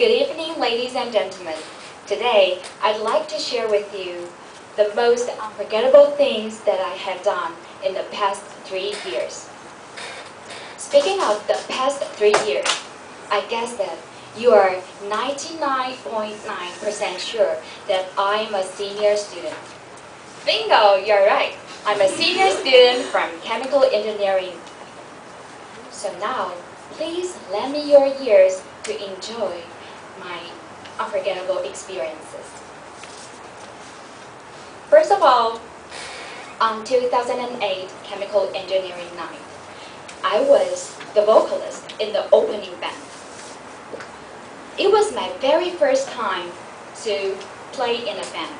Good evening, ladies and gentlemen. Today, I'd like to share with you the most unforgettable things that I have done in the past 3 years. Speaking of the past 3 years, I guess that you are 99.9% sure that I'm a senior student. Bingo, you're right. I'm a senior student from chemical engineering. So now, please lend me your ears to enjoy my unforgettable experiences. First of all, on 2008 Chemical Engineering Night, I was the vocalist in the opening band. It was my very first time to play in a band.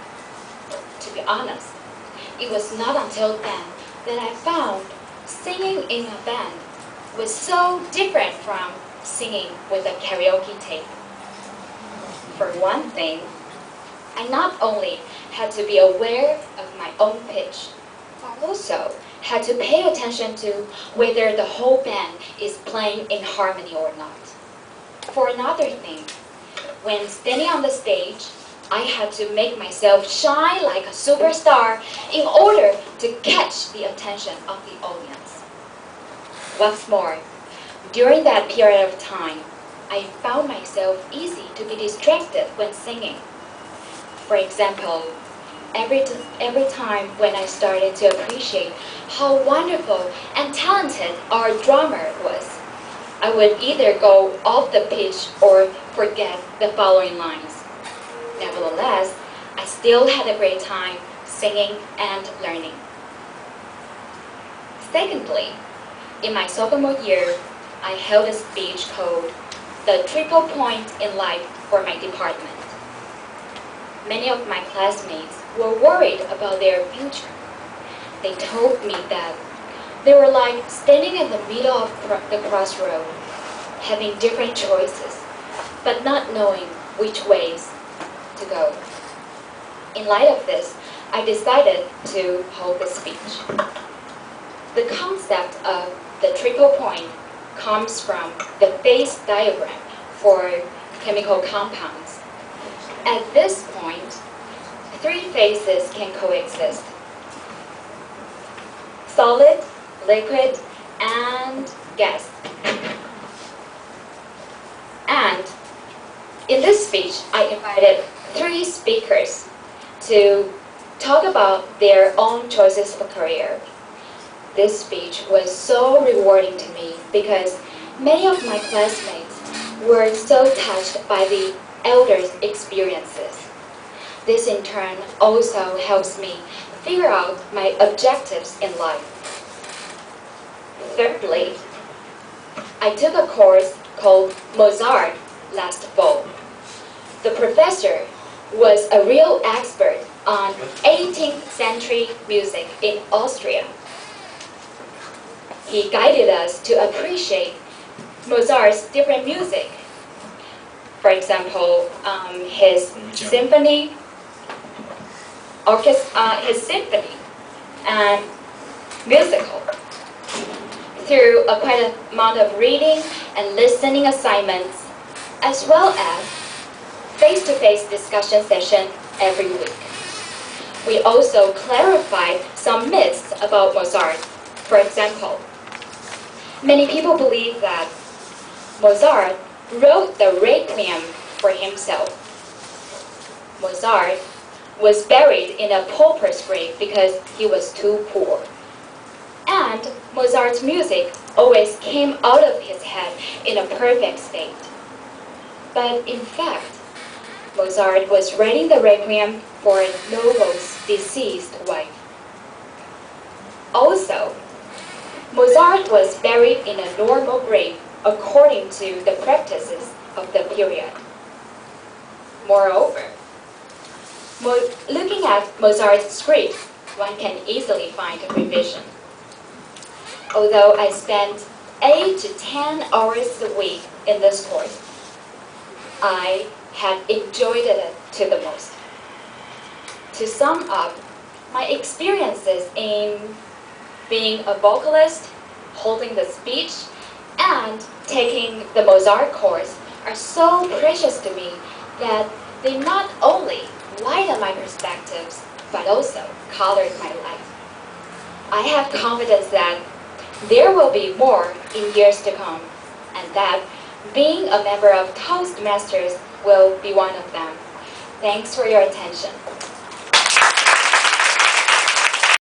To be honest, it was not until then that I found singing in a band was so different from singing with a karaoke tape. For one thing, I not only had to be aware of my own pitch, but also had to pay attention to whether the whole band is playing in harmony or not. For another thing, when standing on the stage, I had to make myself shine like a superstar in order to catch the attention of the audience. What's more, during that period of time, I found myself easy to be distracted when singing. For example, every time when I started to appreciate how wonderful and talented our drummer was, I would either go off the pitch or forget the following lines. Nevertheless, I still had a great time singing and learning. Secondly, in my sophomore year, I held a speech called "The Triple Point in Life" for my department. Many of my classmates were worried about their future. They told me that they were like standing in the middle of the crossroad, having different choices, but not knowing which ways to go. In light of this, I decided to hold the speech. The concept of the triple point comes from the phase diagram for chemical compounds. At this point, 3 phases can coexist: solid, liquid, and gas. And in this speech, I invited 3 speakers to talk about their own choices for career. This speech was so rewarding to me because many of my classmates were so touched by the elders' experiences. This in turn also helps me figure out my objectives in life. Thirdly, I took a course called Mozart last fall. The professor was a real expert on 18th century music in Austria. He guided us to appreciate Mozart's different music. For example, his symphony, his symphony and musical. Through quite an amount of reading and listening assignments, as well as face-to-face discussion session every week. We also clarified some myths about Mozart. For example, many people believe that Mozart wrote the Requiem for himself. Mozart was buried in a pauper's grave because he was too poor. And Mozart's music always came out of his head in a perfect state. But in fact, Mozart was writing the Requiem for a noble's deceased wife. Also, Mozart was buried in a normal grave according to the practices of the period. Moreover, looking at Mozart's script, one can easily find a revision. Although I spent 8 to 10 hours a week in this course, I had enjoyed it to the most. To sum up, my experiences in being a vocalist, holding the speech, and taking the Mozart course are so precious to me that they not only lighten my perspectives, but also colored my life. I have confidence that there will be more in years to come, and that being a member of Toastmasters will be one of them. Thanks for your attention.